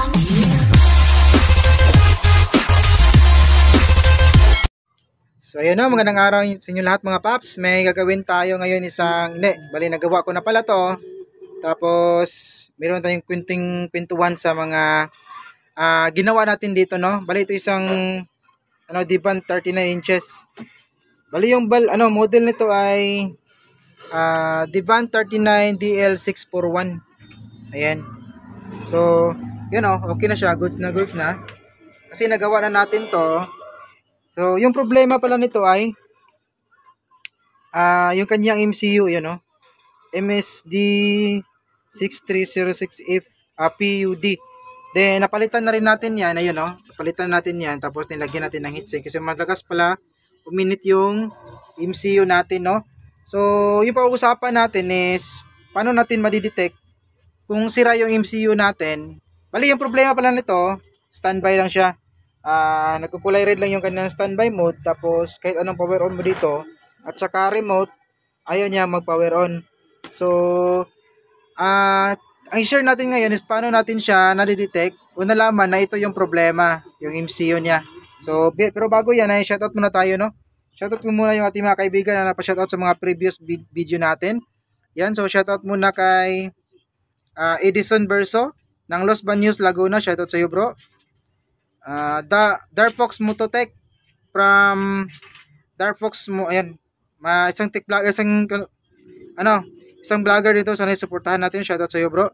So ayun na, magandang araw sa inyo lahat mga paps. May gagawin tayo ngayon bali nagawa ko na pala to. Tapos meron tayong kwentuhan sa mga ginawa natin dito, no. Bali ito isang Divan 39 inches. Bali yung model nito ay Divan 39 DL641. Ayan. So, yun okay na siya, goods na. Kasi nagawa na natin to. So, yung problema pala nito ay yung kanyang MCU, yun MSD 6306F PUD. Then, napalitan na rin natin yan, ayun napalitan natin yan, tapos nilagyan natin ng heatsink kasi malakas pala uminit yung MCU natin, no? So, yung pag-uusapan natin is paano natin madidetect kung sira yung MCU natin. Bali, yung problema pala nito, standby lang siya. Nagkukulay red lang yung kanyang standby mode, tapos kahit anong power on mo dito at saka remote ayaw niya mag power on. So ang share natin ngayon is paano natin siya nadidetect o nalaman na ito yung problema, yung MCU niya. So pero bago yan ay shoutout muna tayo, no? Shoutout ko muna yung ating mga kaibigan na napa-shoutout sa mga previous video natin. Yan, so shoutout muna kay Edison Verso ng Los Baños, Laguna. Shoutout sa iyo, bro. Dark Fox Mototech from Dark Fox ayan, isang tech vlogger, isang vlogger dito, sana suportahan natin. Shoutout sa iyo, bro.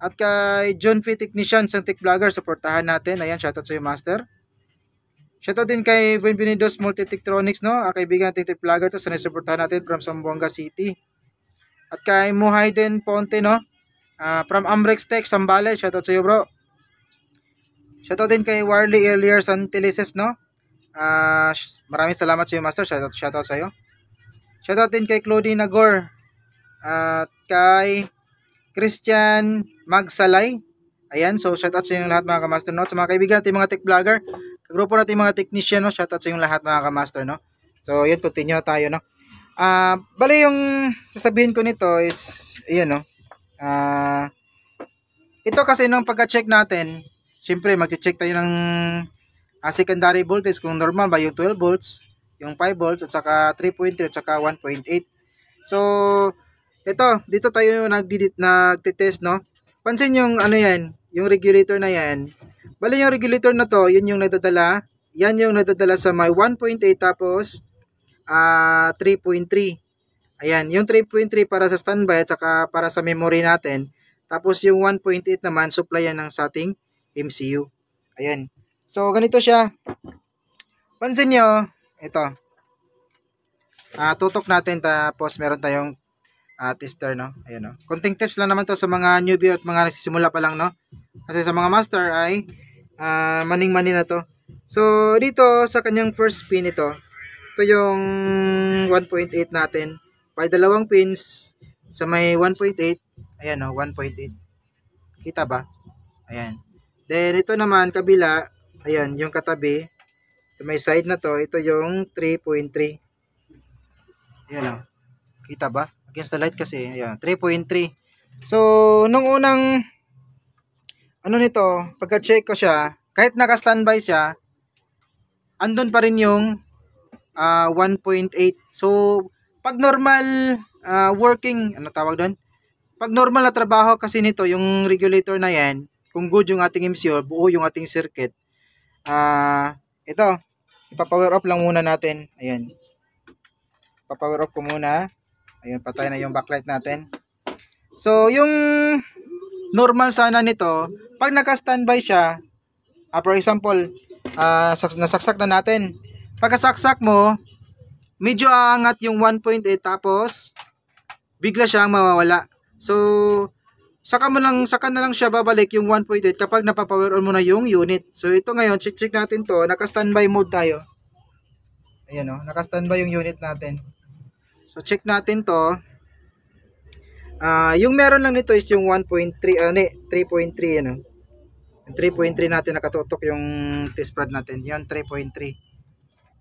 At kay John P Technician, isang tech vlogger, suportahan natin. Ayan, shoutout sa iyo, master. Shoutout din kay Buenvenidos Multitektronics, no? Kaibigan natin tech vlogger to, sana suportahan natin from Zamboanga City. At kay Muhayden Ponte, no? From Amrex Tech, Sambales, shoutout sa iyo, bro. Shoutout din kay Warley Earlier Santelices, no? Maraming salamat sa iyo, master. Shoutout sa iyo. Shoutout din kay Claudine Nagor. At kay Christian Magsalay. Ayan, so shoutout sa inyo lahat mga ka-master, no? Sa mga kaibigan natin mga tech vlogger, grupo natin mga technician, no? Shoutout sa inyo lahat mga ka-master, no? So, yun, continue na tayo, no? Bali yung sasabihin ko nito is, ayan, no? Ito kasi nung pagka-check natin, siyempre mag-check tayo ng secondary voltage kung normal ba yung 12 volts, yung 5 volts at saka 3.3 at saka 1.8. So, dito tayo nagtitest, no? Pansin yung yan, yung regulator na yan. Bali yung regulator na to, yan yung nadadala sa may 1.8 tapos 3.3. Ayan, yung 3.3 para sa standby at saka para sa memory natin. Tapos yung 1.8 naman, supply yan ng sa ating MCU. Ayan. So, ganito siya. Pansin nyo, ito. Tutok natin, tapos meron tayong tester, no? Ayan, no? Konting tips lang naman to sa mga newbie at mga nagsisimula pa lang, no? Kasi sa mga master ay maning-mani na to. So, dito sa kanyang first pin ito yung 1.8 natin. By dalawang pins sa may 1.8. Ayan, no? 1.8. Kita ba? Ayan. Then, ito naman, kabila, ayan, yung katabi, sa may side na to, ito yung 3.3. Ayan, o. Kita ba? Against the light kasi, ayan, 3.3. So, nung unang, nito, pagka-check ko siya, kahit naka-standby siya, andun pa rin yung 1.8. So, pag normal working, tawag doon? Pag normal na trabaho kasi nito, yung regulator na yan, kung good yung ating MCU, buo yung ating circuit. Ito, ipa-power off lang muna natin. Ayan. Ipa-power off ko muna. Ayun, patay na yung backlight natin. So, yung normal sana nito, pag naka-standby siya, for example, nasaksak na natin. Pagkasaksak mo, medyo aangat yung 1.8 tapos bigla siyang mawawala. So, saka na lang siya babalik yung 1.8 kapag napapower on mo na yung unit. So, ito ngayon, check natin to. Naka-standby mode tayo. Ayan, naka-standby yung unit natin. So, check natin to. Yung meron lang nito is yung 1.3, 3.3, Yung 3.3 natin, nakatutok yung test pad natin. Yan, 3.3.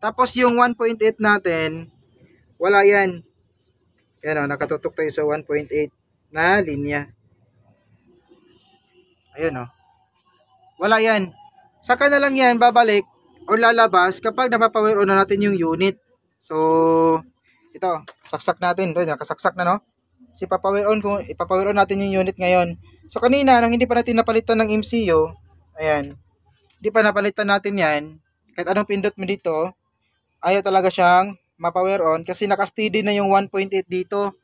Tapos, yung 1.8 natin, wala yan. Ayan, nakatutok tayo sa 1.8 na linya. Ayun, wala yan. Saka na lang yan babalik or lalabas kapag napapower on na natin yung unit. So, ito, saksak natin. Doon, nakasaksak na, no? Kasi ipapower on natin yung unit ngayon. So, kanina, nang hindi pa natin napalitan ng MCU, ayan, hindi pa napalitan natin yan, kahit anong pindot mo dito, ayaw talaga siyang mapower on kasi naka-steady na yung 1.8 dito.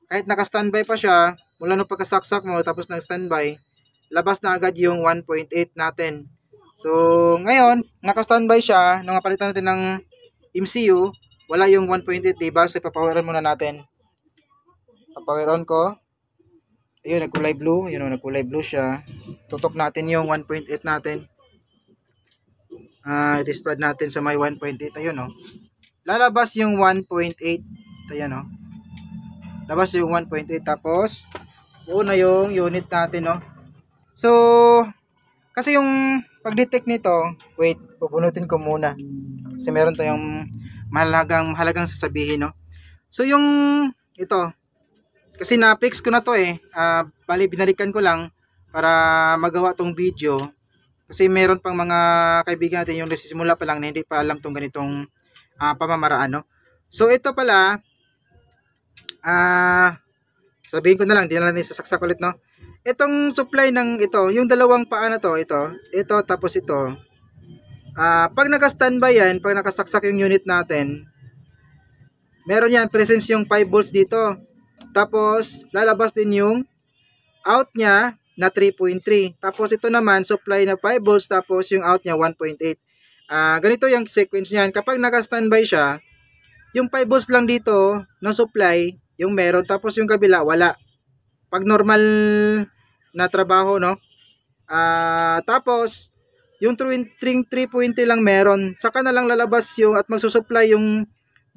Kahit naka-standby pa siya, mula nung pagkasaksak mo tapos ng standby, labas na agad yung 1.8 natin. So, ngayon, naka-standby siya, nung napalitan natin ng MCU, wala yung 1.8, diba? So, ipapower on muna natin. Papower on ko. Ayun, nagkulay blue. Ayun, nagkulay blue siya. Tutok natin yung 1.8 natin. I-spread natin sa may 1.8. Ayun, oh. Lalabas yung 1.8. Ayun, oh. Labas yung 1.8. Tapos, buo na yung unit natin, no? So, kasi yung pag-detect nito, wait, pupunutin ko muna. Kasi meron tayong mahalagang sasabihin, no? So, yung ito, kasi na-fix ko na to eh. Bali, binalikan ko lang para magawa tong video. Kasi meron pang mga kaibigan natin yung nagsisimula pa lang na hindi pa alam tong ganitong pamamaraan, no? So, ito pala, sabihin ko na lang, di na lang isasaksak ulit, no? Itong supply ng ito, yung dalawang paa na to, ito, tapos ito. Pag naka-standby yan, pag nakasaksak yung unit natin, meron yan, presence yung 5 volts dito. Tapos, lalabas din yung out niya na 3.3. Tapos, ito naman, supply na 5 volts, tapos yung out niya 1.8. Ganito yung sequence niyan. Kapag naka-standby siya, yung 5 volts lang dito ng supply, yung meron, tapos yung kabila, wala. Pag normal na trabaho, no? Tapos, yung 3.3 lang meron. Saka na lang lalabas yung at magsusupply yung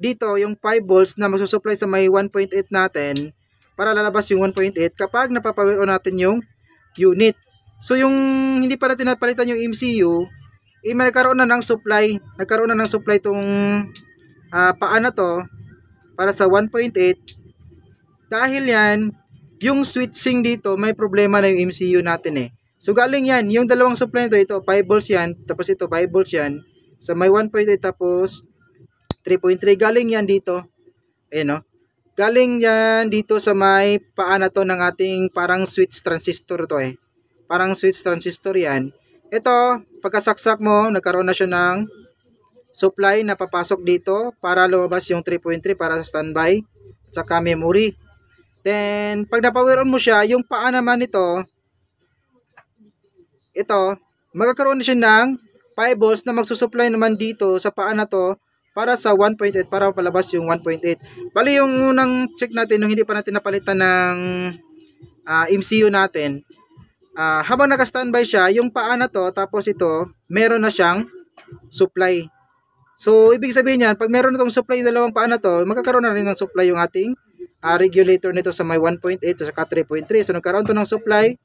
dito, yung 5 volts na magsusupply sa may 1.8 natin para lalabas yung 1.8 kapag napapower on natin yung unit. So, yung hindi pa natin napalitan yung MCU, nagkaroon na ng supply. Nagkaroon na ng supply itong paa na to para sa 1.8. Dahil yan, yung switching dito, may problema na yung MCU natin eh. So, galing yan. Yung dalawang supply nito, ito, 5 volts yan. Tapos ito, 5 volts yan. Sa may 1.8 tapos 3.3. Galing yan dito. Ayan, no? Galing yan dito sa may paa na to ng ating parang switch transistor to eh. Parang switch transistor yan. Ito, pagkasaksak mo, nagkaroon na siya ng supply na papasok dito para lumabas yung 3.3 para sa standby at saka memory. Then, pag na-power on mo siya, yung paa naman nito, ito, magkakaroon na siya ng 5 volts na magsusupply naman dito sa paa na to para sa 1.8 para palabas yung 1.8. Bali yung unang check natin nung hindi pa natin napalitan ng MCU natin, habang naka-standby siya, yung paa na to tapos ito, meron na siyang supply. So, ibig sabihin yan, pag meron na itong supply yung dalawang paa na to, magkakaroon na rin ng supply yung ating regulator nito sa may 1.8 at saka 3.3. So, nagkaroon to ng supply.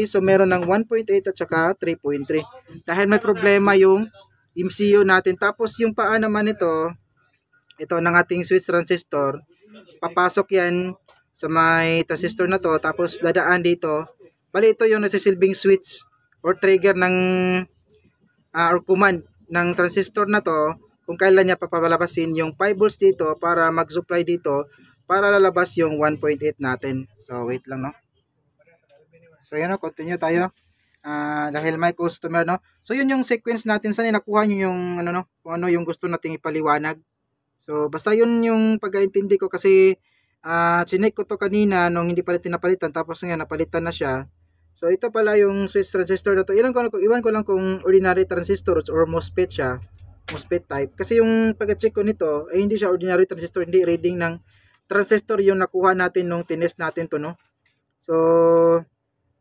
So, meron ng 1.8 at saka 3.3. Dahil may problema yung MCU natin. Tapos, yung paa naman ito ng ating switch transistor, papasok yan sa may transistor na to. Tapos, dadaan dito. Bali, ito yung nasisilbing switch or trigger ng or command ng transistor na to kung kailan niya papalabasin yung 5 volts dito para mag-supply dito para lalabas yung 1.8 natin. So, wait lang, no? So, yun, no? Continue tayo. Dahil may customer, no? So, yun yung sequence natin. Saan nakuha nyo yung, kung ano yung gusto nating ipaliwanag. So, basta yun yung pagkaintindi ko kasi chinek ko to kanina nung hindi pa natin napalitan. Tapos nga, napalitan na siya. So, ito pala yung switch transistor na to. Iwan ko lang kung ordinary transistor or MOSFET siya. MOSFET type. Kasi yung pag-check ko nito, ay hindi siya ordinary transistor, hindi reading ng transistor yung nakuha natin nung tinest natin to, no? So,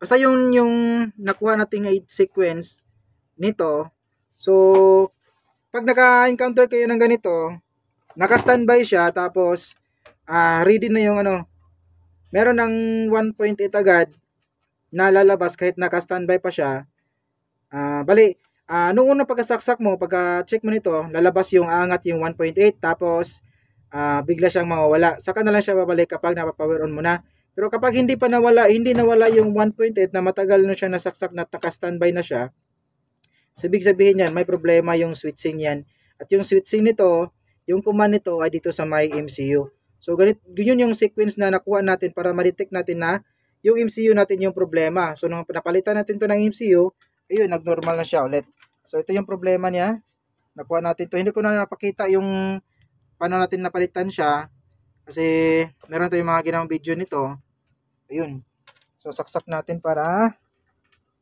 basta yung nakuha natin sequence nito. So, pag naka-encounter kayo ng ganito, naka-standby siya, tapos, ready na yung meron ng 1.8 agad, na lalabas kahit naka-standby pa siya. Bali, nung unang pagkasaksak mo, pagka-check mo nito, lalabas yung aangat yung 1.8 tapos bigla siyang mawawala. Saka na lang siya babalik kapag napapower on mo na. Pero kapag hindi nawala yung 1.8 na matagal na siya nasaksak na naka-standby na siya, so ibig sabihin yan, may problema yung switching yan. At yung switching nito, yung command nito ay dito sa my MCU. So yun yung sequence na nakuha natin para ma-detect natin na yung MCU natin yung problema. So nung napalitan natin to ng MCU, ayun, nagnormal na siya ulit. So ito yung problema niya. Nakuha natin to. Hindi ko na napakita yung paano natin napalitan siya kasi meron tayong mga ginawang video nito. Ayun. So saksak natin para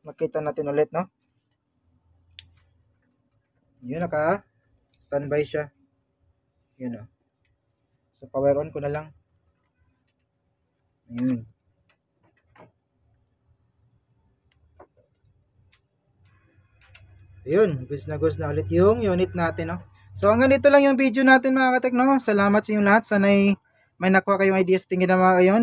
makita natin ulit, no? Yun, naka standby siya. Yun, oh. So power on ko na lang. Ayun. Ayun, goes na ulit yung unit natin, no? So hanggang dito lang yung video natin mga katek, no? Salamat sa inyong lahat. Sana'y may nakuha kayong ideas tingin na mga ngayon.